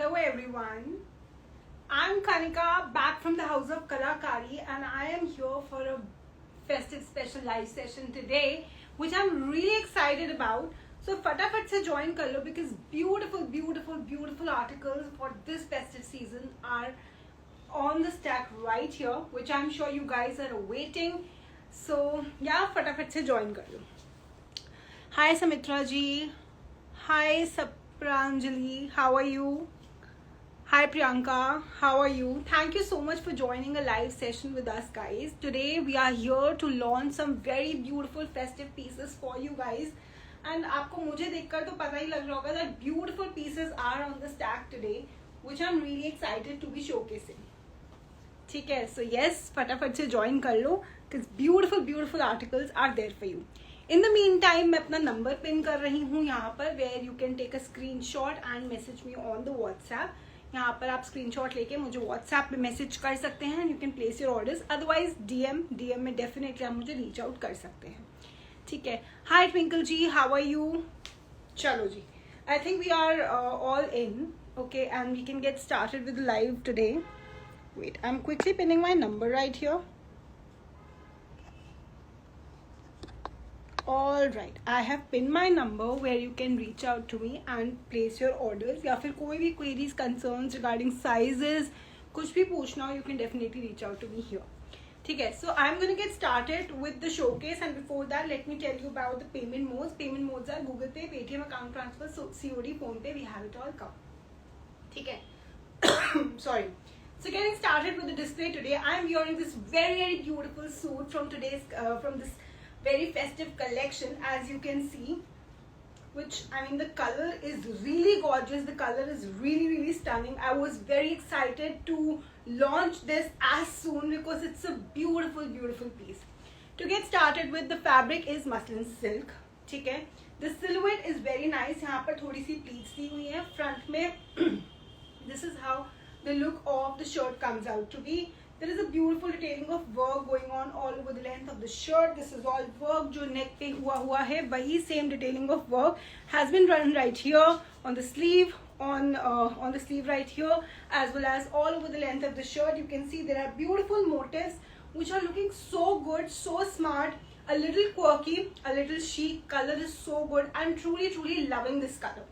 Hello everyone. I'm Kanika, back from the House of Kalakari, and I am here for a festive special live session today, which I'm really excited about. So फटाफट से join कर लो because beautiful articles for this festive season are on the stack right here, which I'm sure you guys are awaiting. So yeah, फटाफट से join कर लो. Hi Samitra ji. Hi Sapranjali. How are you? Hi Priyanka, how are you? Thank you so much for joining a live session with us guys. Today we are here to launch some very beautiful festive pieces for you guys. And आपको मुझे देखकर तो पता ही लग रहा होगा that beautiful pieces are on the stack today, which I'm really excited to be showcasing. ठीक है, so yes, फटाफट से join कर लो because beautiful articles are there for you. In the meantime, मैं अपना नंबर पिन कर रही हूँ यहाँ पर where you can take a screenshot and message me on the WhatsApp. यहाँ पर आप स्क्रीनशॉट लेके मुझे व्हाट्सएप पे मैसेज कर सकते हैं. You can place your orders. Otherwise DM में डेफिनेटली आप मुझे रीच आउट कर सकते हैं. ठीक है. Hi Twinkle ji, how are you? चलो जी, I think we are all in. Okay, and we can get started with live today. Wait, I am quickly pinning my number right here. All right, I have pinned my number where you can reach out to me and place your orders. या फिर कोई भी queries, concerns regarding sizes, कुछ भी पूछना हो, you can definitely reach out to me here. ठीक है, so I'm going to get started with the showcase, and before that, let me tell you about the payment modes. Payment modes are Google Pay, Paytm, account transfer, COD, Phone Pay. We have it all come. ठीक है. Sorry. So getting started with the display today, I'm wearing this very beautiful suit from this very festive collection, as you can see, which the color is really gorgeous. The color is really stunning. I was very excited to launch this as soon because it's a beautiful piece. To get started with, the fabric is muslin silk. ठीक है. The silhouette is very nice. यहाँ पर थोड़ी सी pleats दी हुई है front में. This is how the look of the shirt comes out to be. There is a beautiful detailing of work going on all over the length of the shirt. This is all work जो neck पे हुआ है. वही same detailing of work has been run right here on the sleeve, on the sleeve right here, as well as all over the length of the shirt. You can see there are beautiful motifs which are looking so good, so smart, a little quirky, a little chic. Color is so good. I'm truly loving this color.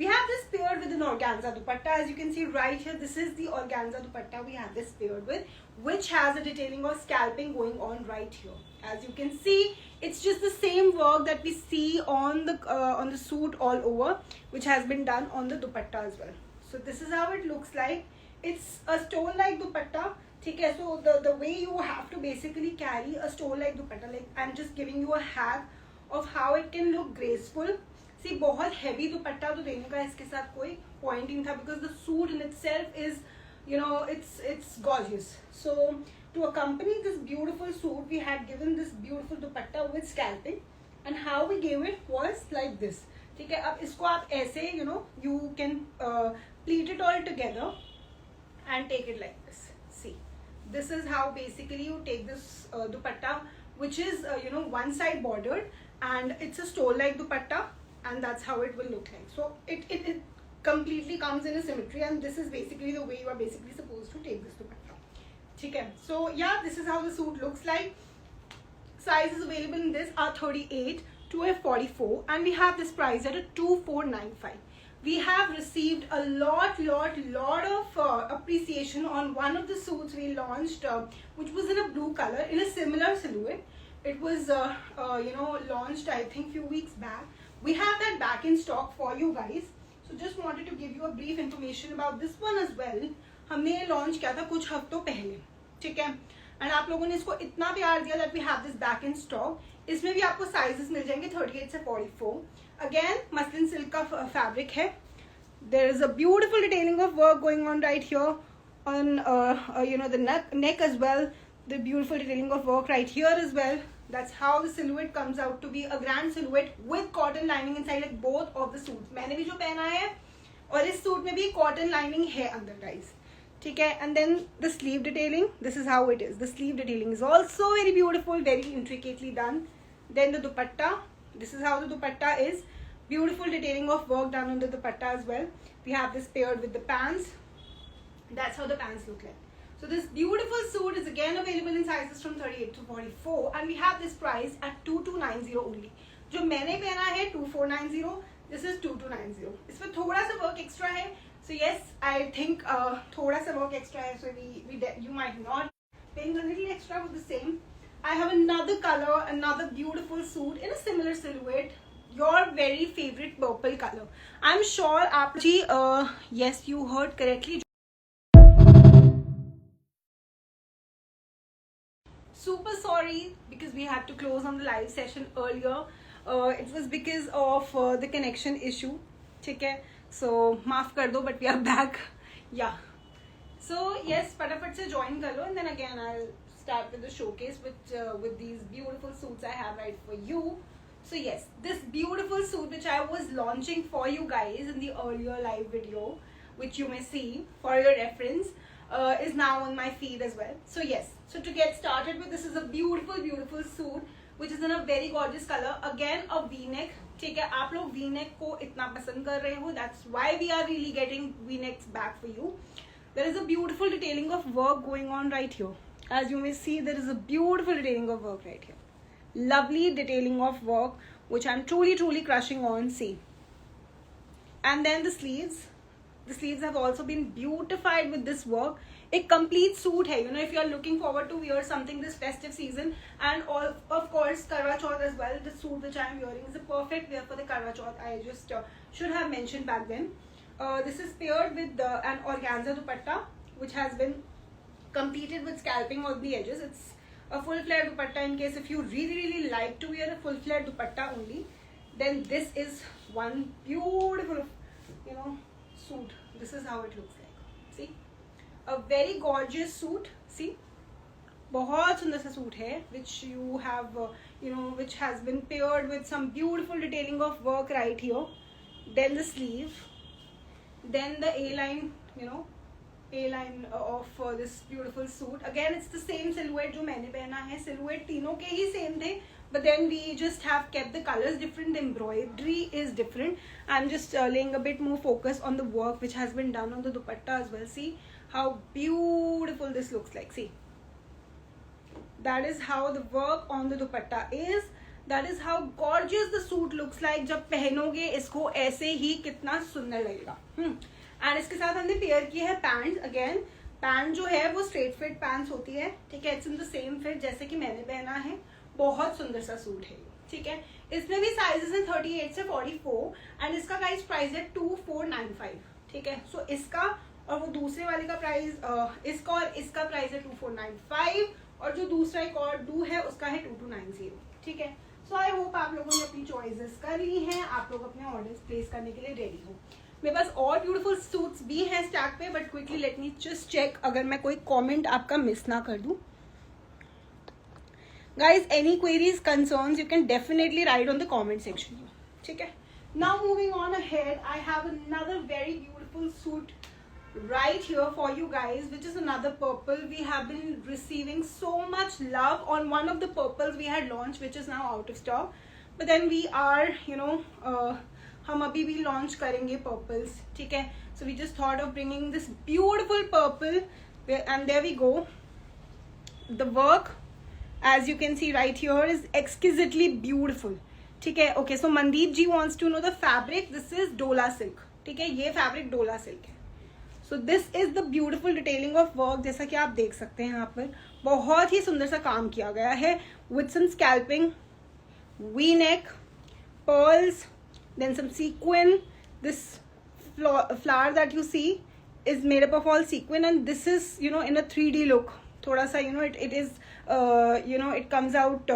We have this paired with an organza dupatta. As you can see right here, this is the organza dupatta we have this paired with, which has a detailing of scalping going on right here. As you can see, it's just the same work that we see on the suit all over, which has been done on the dupatta as well. So this is how it looks like. It's a stole-like dupatta. Okay, so the way you have to basically carry a stole-like dupatta, like I'm just giving you a hack of how it can look graceful. See, बहुत heavy दुपट्टा तो देने का इसके साथ कोई point नहीं था because the suit in itself is, it's gorgeous. So to accompany this beautiful suit, we had given this beautiful dupatta with scalping, and how we gave it was like this. ठीक है, अब इसको आप ऐसे, you can pleat it all together and take it like this. See, this is how basically you take this dupatta, which is one side bordered, and it's a stole-like dupatta. And that's how it will look like. So it completely comes in a symmetry, and this is basically the way you are basically supposed to take this dupatta. Okay, so yeah, this is how the suit looks like. Sizes available in this are 38 to a 44, and we have this price at a 2495. We have received a lot of appreciation on one of the suits we launched, which was in a blue color in a similar silhouette. It was launched I think few weeks back. We have that back in stock for you guys. So just wanted to give you a brief information about this one as well. हमने ये launch किया था कुछ हफ्तों पहले. ठीक है. And आप लोगों ने इसको इतना प्यार दिया that we have this back in stock. इसमें भी आपको sizes मिल जाएंगे 38 से 44. Again, muslin silk का fabric है. There is a beautiful detailing of work going on right here on the neck as well. The beautiful detailing of work right here as well. That's how the silhouette comes out to be, a grand silhouette with cotton lining inside, like both of the suits. मैंने भी जो पहना है और इस suit में भी cotton lining है अंदर guys. ठीक है, and then the sleeve detailing, this is how it is. The sleeve detailing is also very beautiful, very intricately done. Then the dupatta, this is how the dupatta is. Beautiful detailing of work done on the dupatta as well. We have this paired with the pants. That's how the pants look like. So this beautiful suit is again available in sizes from 38 to 44 and we have this price at 2290 only. जो मैंने पहना है 2490, this is 2290. इसमें थोड़ा सा work extra है. So yes, I think थोड़ा सा work extra है. So you might not paying a little extra for the same. I have another color, another beautiful suit in a similar silhouette. Your very favorite purple color. I'm sure आप जी yes, you heard correctly. Super sorry because we had to close on the live session earlier. It was because of the connection issue. ठीक है, so माफ कर दो, but we are back. Yeah. So yes, फटाफट से join कर लो and then again I'll start with the showcase with these beautiful suits I have right for you. So yes, this beautiful suit which I was launching for you guys in the earlier live video, which you may see for your reference, is now on my feed as well. So yes, so to get started with, this is a beautiful suit which is in a very gorgeous color. Again a V-neck. ठीक है, आप लोग V-neck को इतना पसंद कर रहे हो, that's why we are really getting V-necks back for you. There is a beautiful detailing of work going on right here. As you may see, there is a beautiful detailing of work right here. Lovely detailing of work which I'm truly crushing on. See, and then the sleeves have also been beautified with this work. A complete suit hai, you know, if you are looking forward to wear something this festive season, and all of course Karwa Chauth as well. The suit which I am wearing is a perfect wear for the Karwa Chauth. I just should have mentioned back then. This is paired with an organza dupatta which has been completed with scalping on the edges. It's a full flare dupatta. In case if you really like to wear a full flare dupatta only, then this is one beautiful, you know, suit. This is how it looks like. See, a very gorgeous suit. See, बहुत सुंदर सा suit है which you have you know, which has been paired with some beautiful detailing of work right here. Then the sleeve, then the A-line, you know, A-line of this beautiful suit. Again it's the same silhouette जो मैंने पहना है. Silhouette तीनों के ही same थे, but then we just have kept the colors different. The embroidery is different. I'm just laying a bit more focus on the work which has been done on the dupatta as well. See how beautiful this looks like. See, that is how the work on the dupatta is. That is how gorgeous the suit looks like. जब पहनोगे इसको ऐसे ही कितना सुंदर लगेगा. And इसके साथ हमने pair की है पैंट. अगेन पैंट जो है वो स्ट्रेट फिट पैंट्स होती है. ठीक है, it's in the same fit जैसे कि मैंने पहना है. बहुत सुंदर सा सूट है. ठीक है, इसमें भी साइजेस हैं 38 से 44 एंड इसका गाइस प्राइस है 2495. ठीक है, सो इसका और वो दूसरे वाले का प्राइस, इसका और इसका प्राइस है 2495 और जो दूसरा एक और डू है उसका है 2290. ठीक है, सो आई होप आप लोगों ने अपनी चॉइसेस कर ली हैं. आप लोग अपने ऑर्डर्स प्लेस करने के लिए रेडी हो. मेरे पास और ब्यूटीफुल सूट्स भी हैं स्टैक पे, but quickly let me just check अगर मैं कोई कमेंट आपका मिस ना कर दूं. Guys, any queries concerns you can definitely write on the comment section. ठीक है, now moving on ahead, I have another very beautiful suit right here for you guys, which is another purple. We have been receiving so much love on one of the purples we had launched, which is now out of stock, but then we are, you know, हम अभी भी launch करेंगे purples. ठीक है, so we just thought of bringing this beautiful purple and there we go. The work as you can see right here is exquisitely beautiful. ठीक है, okay, so Mandeep ji wants to know the fabric. This is Dola silk. ठीक है, ये fabric Dola silk है. So this is the beautiful detailing of work. जैसा कि आप देख सकते हैं यहाँ पर बहुत ही सुंदर सा काम किया गया है with some scalloping, V neck, pearls, then some sequin. This flower that you see is made up of all sequin and this is, you know, in a 3D look. थोड़ा सा, you know, it is you know, it comes out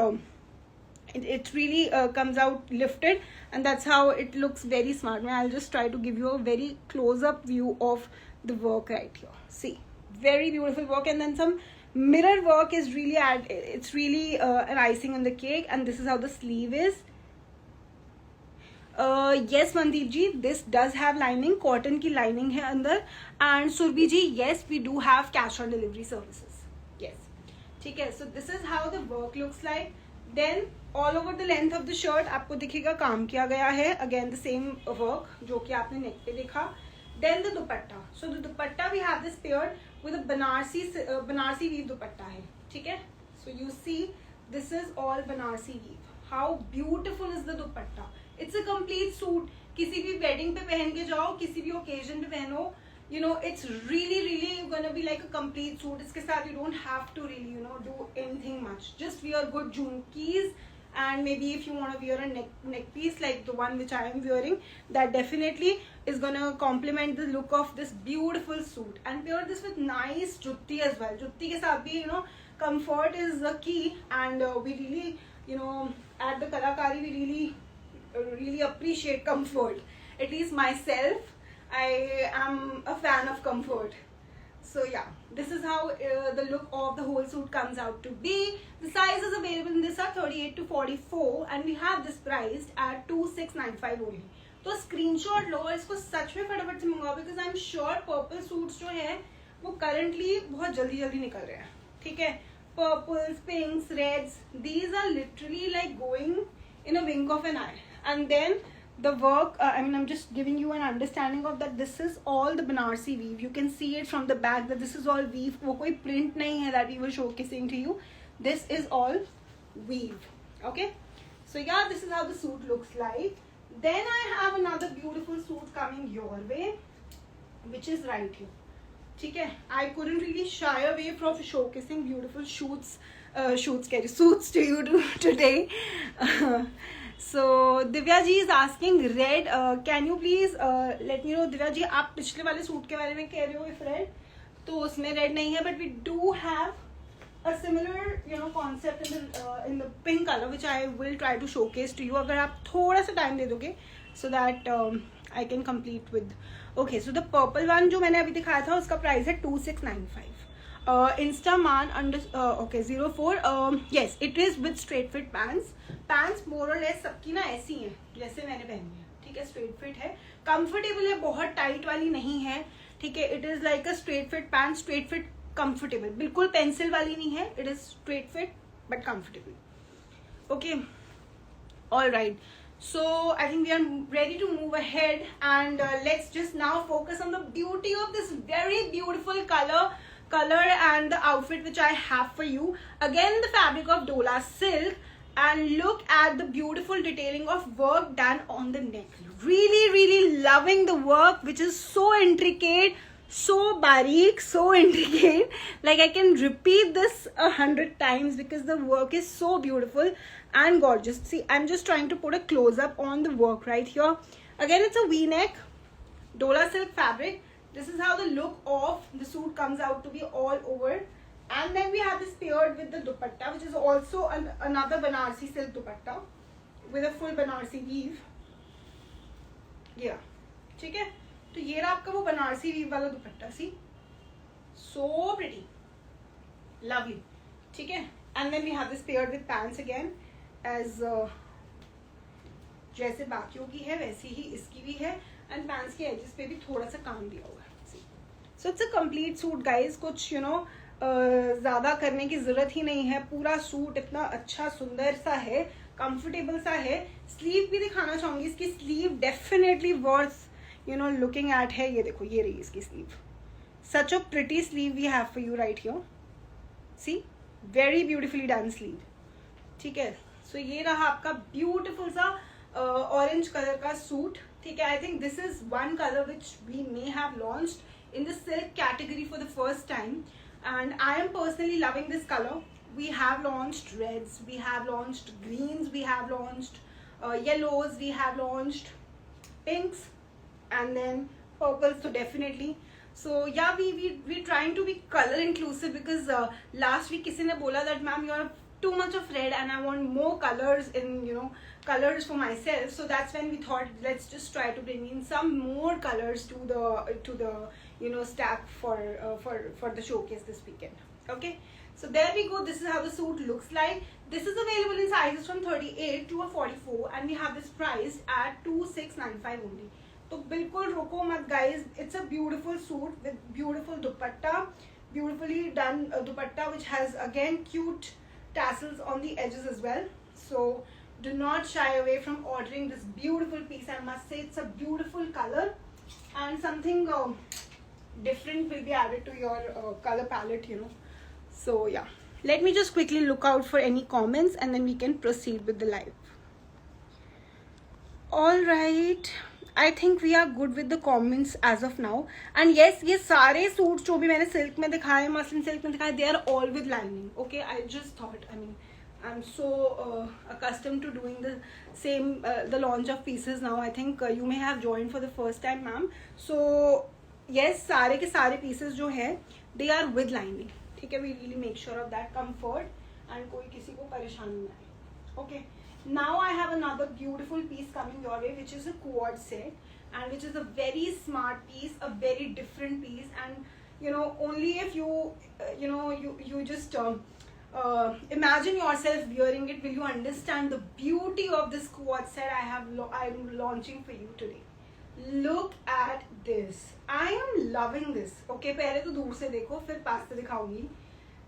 it really comes out lifted and that's how it looks very smart. I'll just try to give you a very close up view of the work right here. See, very beautiful work, and then some mirror work is really it's really an icing on the cake. And this is how the sleeve is. Yes Mandeep ji, this does have lining, cotton की lining है अंदर. And Surbi ji, yes, we do have cash on delivery services. Yes, ठीक है. So this is how the work looks like. Then all over the length of the shirt आपको दिखेगा काम किया गया है, अगेन द सेम वर्क जो कि आपने नेक पे देखा. Then the dupatta, so the dupatta we have this paired with Banarasi weave dupatta है, ठीक है. So you see this is all Banarasi weave. How beautiful is the dupatta. It's a complete suit. किसी भी वेडिंग पे पहन के जाओ, किसी भी ओकेजन पे पहनो, you know, it's really gonna be like a complete suit. इसके साथ you don't have to really, you know, do anything much. Just wear good jhumkis, and maybe if you want to wear a neck piece like the one which I am wearing, that definitely is gonna complement the look of this beautiful suit. And pair this with nice jutti as well. Jutti के साथ भी, you know, comfort is the key, and we really, you know, at the Kalakari we really appreciate comfort. At least myself, I am a fan of comfort. So yeah, this is how the look of the whole suit comes out to be. The sizes available in this are 38 to 44, and we have this priced at 2695 only. तो screenshot लो और इसको सच में फटाफट से मंगवाओ, because I'm sure purple suits जो है वो currently बहुत जल्दी निकल रहे हैं, ठीक है. Purples, pinks, reds, these are literally like going in a wink of an eye. And then the work, I mean, I'm just giving you an understanding of that this is all the Banarsi weave. You can see it from the back that this is all weave. वो कोई print नहीं है that we were showcasing to you. This is all weave. Okay, so yeah, this is how the suit looks like. Then I have another beautiful suit coming your way, which is right here. ठीक है, I couldn't really shy away from showcasing beautiful suits to you today. So Divya ji is asking red. Can you please let me know, Divya ji, आप पिछले वाले suit के बारे में कह रहे हो if red, तो उसमें red नहीं है, but we do have a similar, you know, concept in the pink color which I will try to showcase to you अगर आप थोड़ा सा टाइम दे दोगे, so that I can complete with. Okay, so the purple one जो मैंने अभी दिखाया था उसका प्राइस है 2695. Instaman under okay 04. Yes, it is with straight fit pants. Pants more or less सबकी ना ऐसी हैं जैसे मैंने पहनी है, ठीक है. स्ट्रेट फिट है, कंफर्टेबल है, बहुत टाइट वाली नहीं है, ठीक है. It is like a straight fit pant, straight fit comfortable, बिल्कुल पेंसिल वाली नहीं है. It is straight fit but comfortable. Okay, all right. So I think we are ready to move ahead, and let's just now focus on the beauty of this very beautiful color and the outfit which I have for you. Again, the fabric of Dola silk, and look at the beautiful detailing of work done on the neck. Really loving the work, which is so intricate, so bareek, so intricate. Like I can repeat this 100 times because the work is so beautiful and gorgeous. See, I'm just trying to put a close up on the work right here. Again, it's a V-neck, Dola silk fabric. This is how the look of the suit comes out to be all over. And then we have this paired with the dupatta, which is also another Banarsi silk dupatta with a full Banarsi weave. Yeah, ठीक है. तो ये रहा आपका वो Banarasi weave वाला दुपट्टा. सी, so pretty, lovely, ठीक है. And then we have this paired with pants again, as जैसे बाकियों की है वैसी ही इसकी भी है, एंड पैंट्स के एजेस पे भी थोड़ा सा काम दिया हुआ है. So it's a complete suit guys. कुछ यू नो ज़्यादा करने की ज़रूरत ही नहीं है. पूरा सूट इतना अच्छा सुंदर सा है, कंफर्टेबल सा है. स्लीव भी दिखाना चाहूँगी. इसकी sleeve definitely worth you know looking at है. ये देखो, ये रही इसकी sleeve. Such a pretty sleeve we have for you right here. See, very beautifully done sleeve, ठीक है. सो ये रहा आपका ब्यूटिफुल सा ऑरेंज कलर का सूट, ठीक है. I think this is one colour which we may have launched in the silk category for the first time, and I am personally loving this color. We have launched reds, we have launched greens, we have launched yellows, we have launched pinks, and then purples. So definitely, so yeah, we trying to be color inclusive, because last week किसी ने बोला that ma'am you are too much of red and I want more colors in, you know, colors for myself. So that's when we thought let's just try to bring in some more colors to the you know stack for the showcase this weekend. Okay, so there we go. This is how the suit looks like. This is available in sizes from 38 to a 44, and we have this priced at 2695 only. तो बिल्कुल रुको मत guys. It's a beautiful suit with beautiful dupatta, beautifully done dupatta which has again cute tassels on the edges as well. So do not shy away from ordering this beautiful piece. I must say it's a beautiful color, and something different will be added to your color palette, you know. So yeah, let me just quickly look out for any comments and then we can proceed with the live. All right, I think we are good with the comments as of now. And yes, ये सारे suits जो भी मैंने silk में दिखाए, muslin silk में दिखाए, they are all with lining. Okay, I just thought, I mean, I'm so accustomed to doing the same, the launch of pieces now. I think you may have joined for the first time, ma'am. So yes, सारे के सारे pieces जो है, they are with lining. ठीक है, we really make sure of that comfort and कोई किसी को परेशानी ना आए. Okay. Now I have another beautiful piece coming your way, which is a quad set, and which is a very smart piece, a very different piece, and you know, only if you you just imagine yourself wearing it, will you understand the beauty of this quad set I'm launching for you today. Look at this. I am loving this. Okay, पहले तो दूर से देखो, फिर पास से दिखाऊंगी.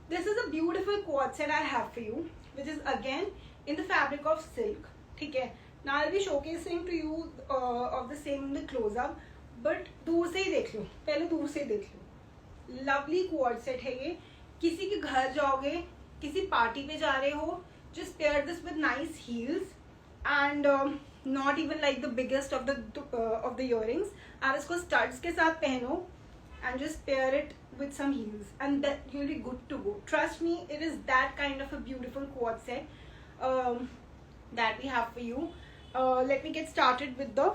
This is a beautiful quad set I have for you, which is again in the fabric of silk. ठीक है. Now I'll be showcasing to you of the same in the close up, but दूर से ही देख लो, पहले दूर से ही देख लो. Lovely quad set है ये. किसी के घर जाओगे, किसी पार्टी पे जा रहे हो, just pair this with nice heels and not even like the biggest of the earrings. आप इसको studs के साथ पहनो and just pair it with some heels and that you'll be good to go. Trust me, it is that kind of a beautiful quad set that we have for you. Let me get started with the.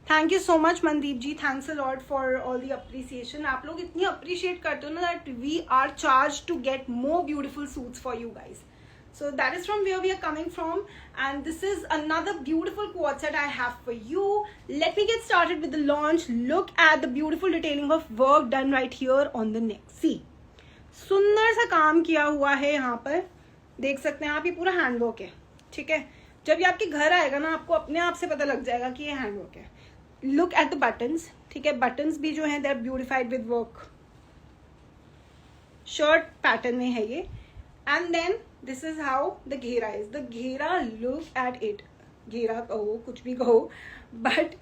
Thank you so much Mandeep ji, thanks a lot for all the appreciation. आप लोग इतनी appreciate करते हो ना that we are charged to get more beautiful suits for you guys. So that is from where we are coming from, and this is another beautiful quad set I have for you. Let me get started with the launch. Look at the beautiful detailing of work done right here on the neck. See, सुंदर सा काम किया हुआ है यहाँ पर, देख सकते हैं आप. ये पूरा हैंडवर्क है. ठीक है, जब ये आपके घर आएगा ना, आपको अपने आप से पता लग जाएगा कि ये हैंडवर्क है. Look at the buttons. ठीक है, buttons भी जो हैं they are beautified with work. Shirt pattern में है ये. And then this is how the घेरा is. The घेरा, look at it. घेरा कहो, कुछ भी कहो, but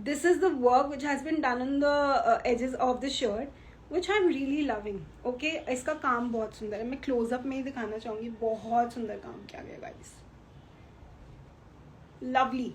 this is the work which has been done on the edges of the shirt, which I'm really loving. Okay, इसका काम बहुत सुंदर है. मैं close-up में ही दिखाना चाहूँगी. बहुत सुंदर काम किया गया guys. Lovely,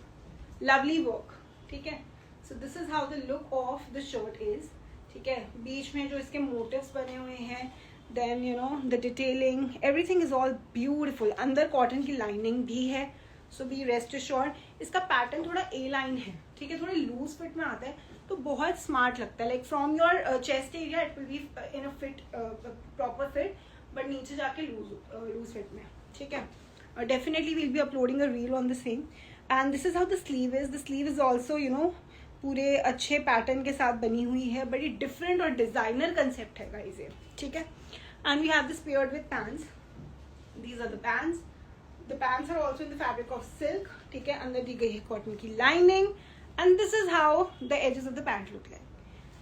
lovely work. ठीक है. So this is how the look of the shirt is. ठीक है, बीच में जो इसके motifs बने हुए हैं, then you know the detailing, everything is all beautiful. अंदर cotton की lining भी है, so be rest assured. इसका pattern थोड़ा A line है. ठीक है, थोड़ा loose fit में आता है, तो बहुत smart लगता है. Like from your chest area it will be in a fit, proper fit, but नीचे जाके loose fit में. ठीक है. Definitely we'll be uploading a reel on the same. And this is how the sleeve is. The sleeve is also you know पूरे अच्छे pattern के साथ बनी हुई है. बड़ी डिफरेंट और डिजाइनर कंसेप्ट है गाइस ये. ठीक है. And we have this paired with pants. These are the pants. The pants are also in the fabric of silk. ठीक है, अंदर दी गई है कॉटन की lining. And this is how the edges of the pant look like.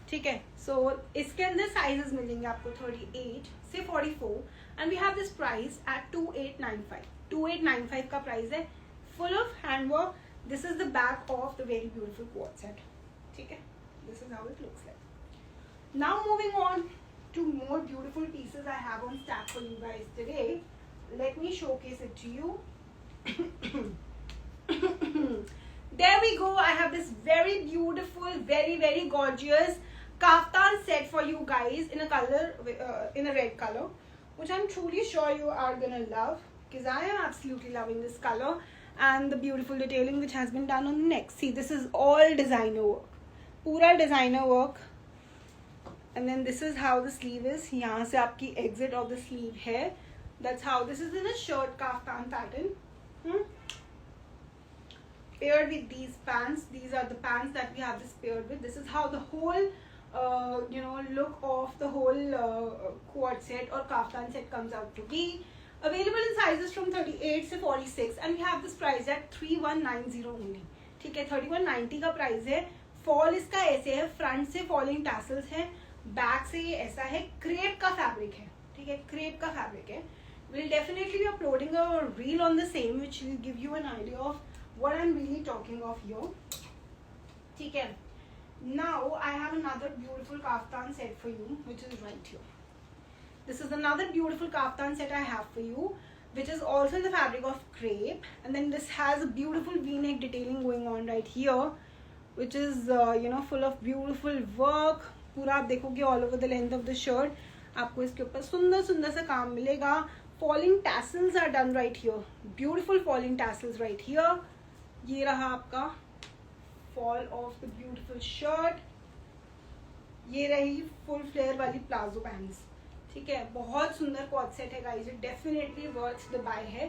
ठीक है, सो इसके अंदर साइजेस मिलेंगे आपको 38 से 44. And we have this price at 2895. 2895 का प्राइस है. Full of handwork. This is the back of the very beautiful quad set. Okay, this is how it looks like. Now moving on to more beautiful pieces I have on stack for you guys today. Let me showcase it to you. There we go. I have this very beautiful, very gorgeous kaftan set for you guys in a color, in a red color, which I'm truly sure you are gonna love, because I am absolutely loving this color. And the beautiful detailing which has been done on the neck. See, this is all designer work. पूरा designer work. And then this is how the sleeve is. यहाँ से आपकी exit of the sleeve है. That's how this is in a shirt kaftan pattern. Paired with these pants. These are the pants that we have this paired with. This is how the whole look of the whole quad set or kaftan set comes out to be. Available in sizes from 38 से 46 and we have this price at 3190 only. ठीक है, 3190 का price है. Fall इसका ऐसे है, front से falling tassels है, बैक से ये ऐसा है. क्रेप का फैब्रिक है. ठीक है, क्रेप का फैब्रिक है. We'll definitely be uploading a reel on the same, which will give you an idea of what I'm really talking of here. Okay. Now I have another beautiful kaftan set for you, which is right here. This is another beautiful kaftan set I have for you, which is also in the fabric of crepe, and then this has a beautiful v-neck detailing going on right here, which is full of beautiful work. पूरा आप देखोगे all over the length of the shirt, आपको इसके ऊपर सुंदर सुंदर सा काम मिलेगा. Falling tassels are done right here, beautiful falling tassels right here. ये रहा आपका fall of the beautiful shirt. ये रही full flare वाली प्लाजो पैंट्स. ठीक है, बहुत सुंदर कॉट सेट है guys, definitely worth the buy है.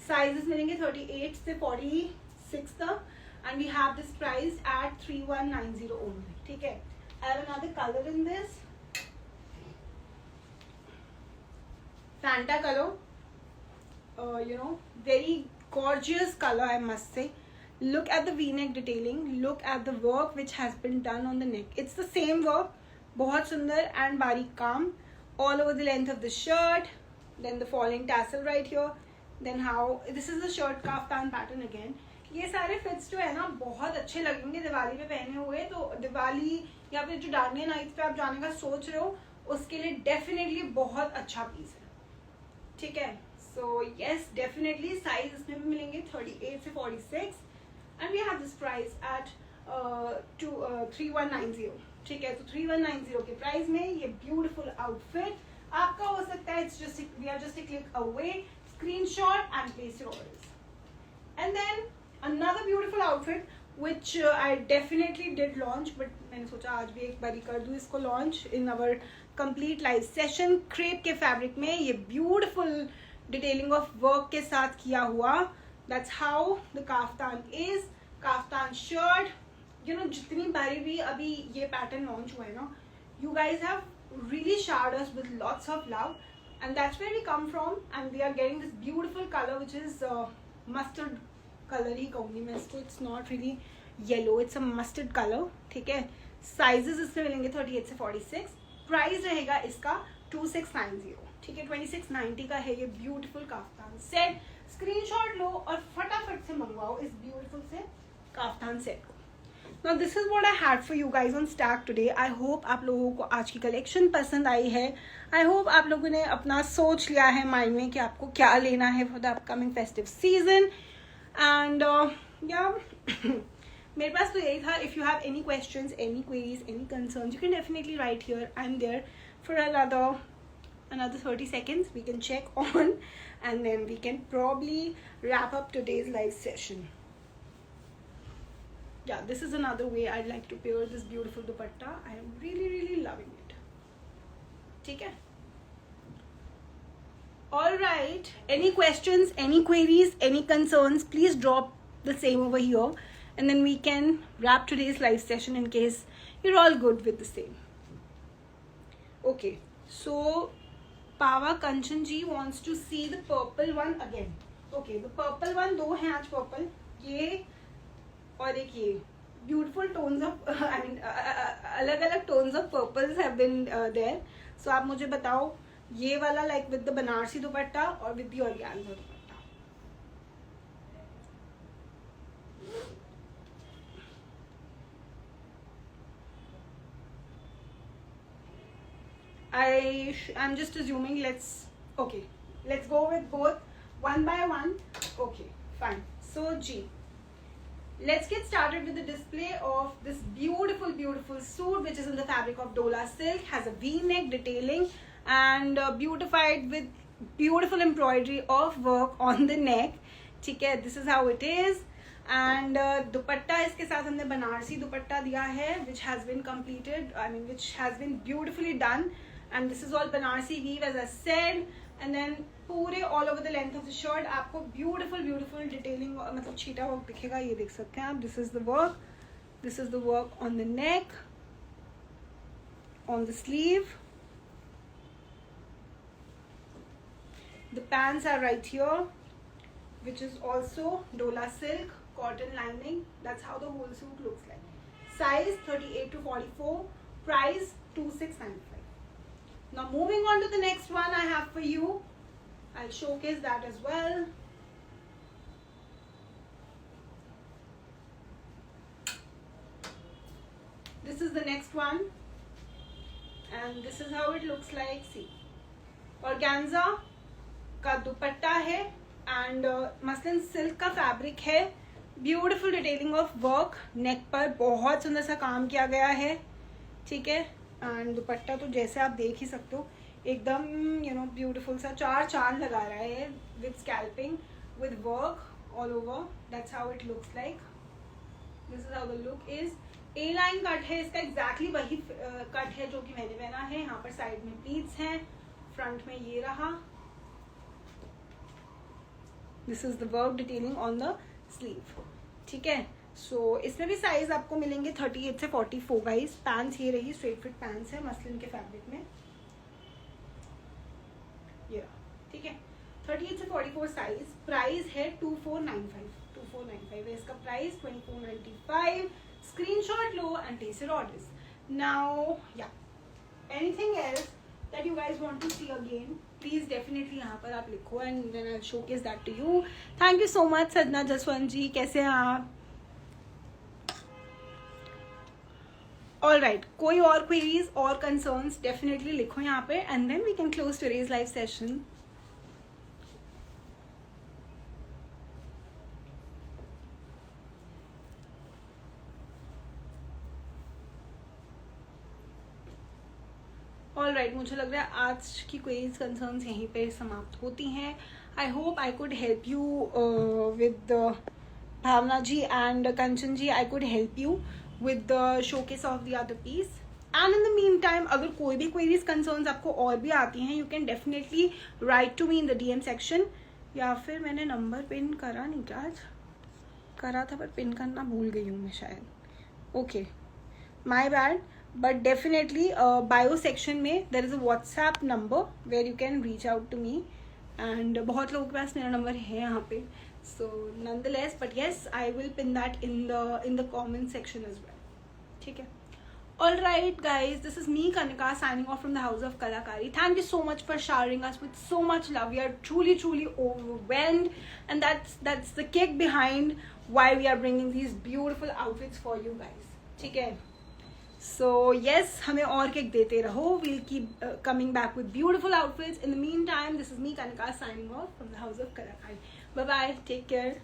साइजेस मिलेंगे 38 से 46 तक, and we have this price at 3190 only. ठीक है, I have another colour in this Fanta colour, very gorgeous color, I must say. Look at the v-neck detailing, look at the work which has been done on the neck. It's the same work, बहुत सुंदर and बारीक काम all over the length of the shirt. Then the falling tassel right here. Then how this is the shirt kaftan pattern again. ये सारे fits जो है ना बहुत अच्छे लगेंगे दिवाली पे पहने हुए. तो दिवाली या फिर जो डांडिया नाइट्स पे आप जाने का सोच रहे हो उसके लिए डेफिनेटली बहुत अच्छा पीस है. ठीक है, सो यस डेफिनेटली साइज इसमें भी मिलेंगे 38 से 46, and we have this price at 3190. ठीक है, तो 3190 के प्राइस में ये ब्यूटीफुल आउटफिट आपका हो सकता है. We are just a click away, screenshot and place your orders. And then another beautiful outfit which I definitely did launch, but मैंने सोचा आज भी एक बारी कर दूँ इसको launch in our complete live session. Crepe के फैब्रिक में ये ब्यूटीफुल डिटेलिंग ऑफ वर्क के साथ किया हुआ. That's how the kaftan is. Kaftan shirt, जितनी बारी भी अभी ये पैटर्न लॉन्च हुआ है ना, you guys have really showered us with lots of love, and that's where we come from, and we are getting this beautiful color which is mustard color ही कहूँगी मैं इसको. it's not really yellow, it's a mustard color. ठीक है, sizes इसमें मिलेंगे 38 से 46. Price रहेगा इसका 2690. ठीक है, 2690 का है ये ब्यूटीफुल काफ्तान सेट. स्क्रीनशॉट लो और फटाफट से मंगवाओ इस ब्यूटीफुल से काफ्तान सेट को. Now this is what I had for you guys on Stack today. I hope आप लोगों को आज की कलेक्शन पसंद आई है. I hope आप लोगों ने अपना सोच लिया है माइंड में कि आपको क्या लेना है for the upcoming festive season. And मेरे पास तो यही था. If you have any questions, any queries, any concerns, you can definitely write here. I'm there for another 30 seconds. We can check on, and then we can probably wrap up today's live session. Yeah, this is another way I'd like to pair this beautiful dupatta. I am really loving it. ठीक है, all right, any questions, any queries, any concerns, please drop the same over here, and then we can wrap today's live session in case you're all good with the same. Okay, so Pava Kanchan ji wants to see the purple one again. Okay, the purple one, दो हैं आज purple, ये और एक ये. Beautiful tones of अलग अलग tones of purples have been there. So आप मुझे बताओ ये वाला like with the बनारसी दुपट्टा और with the organza dupatta. I'm just assuming let's go with both one by one. Okay, fine. So G, let's get started with the display of this beautiful suit which is in the fabric of Dola silk, has a v-neck detailing and beautified with beautiful embroidery of work on the neck. ठीक है, this is how it is. And दुपट्टा इसके साथ हमने बनारसी दुपट्टा दिया है which has been completed, which has been beautifully done, and this is all Banarasi weave as I said. And then पूरे all over the length of the shirt आपको beautiful detailing, मतलब छीटा work दिखेगा. ये देख सकते हैं आप. This is the work on the neck, on the sleeve. The pants are right here, which is also Dola silk, cotton lining. That's how the whole suit looks like. Size 38 to 44. Price 2695. Now moving on to the next one I have for you. I'll showcase that as well. This is the next one, and this is how it looks like. See, organza का दुपट्टा है and muslin silk का fabric है. Beautiful detailing of work. Neck पर बहुत सुंदर सा काम किया गया है. ठीक है. एंड दुपट्टा तो जैसे आप देख ही सकते हो एकदम ब्यूटिफुल सा चार चांद लगा रहा है with scalloping with work all over. That's how it looks like. This is how the look is. A line cut है इसका. एग्जैक्टली वही कट है जो कि मैंने पहना है. यहाँ पर साइड में प्लीट्स हैं, फ्रंट में ये रहा. This is the work detailing on the sleeve. ठीक है. सो इसमें भी साइज आपको मिलेंगे 38 से 44 गाइस. पैंट्स ये रही, स्ट्रेट फिट पैंट्स है मसलिन के फैब्रिक में. ये ठीक है. 38 से 44 साइज. प्राइस है 2495 है इसका प्राइस. 2495. स्क्रीनशॉट लो and place your orders. Now या anything else that you guys want to see again, please definitely यहाँ पर आप लिखो and then I'll showcase that to you. Thank you so much सदना Jaswant जी. कैसे हैं आप? Alright, कोई और queries और concerns definitely लिखो यहाँ पे and then we can close today's live session. All right. मुझे लग रहा है आज की क्वेरीज कंसर्न्स यहीं पे समाप्त होती हैं. I hope I could help you with Bhavna ji and Kanchan ji. I could help you with the showcase of the other piece. And in the meantime अगर कोई भी क्वेरीज कंसर्न्स आपको और भी आती हैं you can definitely write to me in the DM section. या फिर मैंने नंबर पिन करा नहीं क्या? आज करा था पर पिन करना भूल गई हूँ मैं शायद. Okay, my bad. But definitely bio section में there is a WhatsApp number where you can reach out to me and बहुत लोगों के पास मेरा नंबर है यहाँ पे. So nonetheless, but yes, I will pin that in the comment section as well. ठीक है. All right, guys, this is me Kanika signing off from the House of Kalakari. Thank you so much for showering us with so much love. We are truly overwhelmed, and that's the kick behind why we are bringing these beautiful outfits for you guys. ठीक है. So yes, हमें और cake देते रहो. We'll keep coming back with beautiful outfits. In the meantime, this is me Kanika signing off from the House of Kalakari. Bye bye. Take care.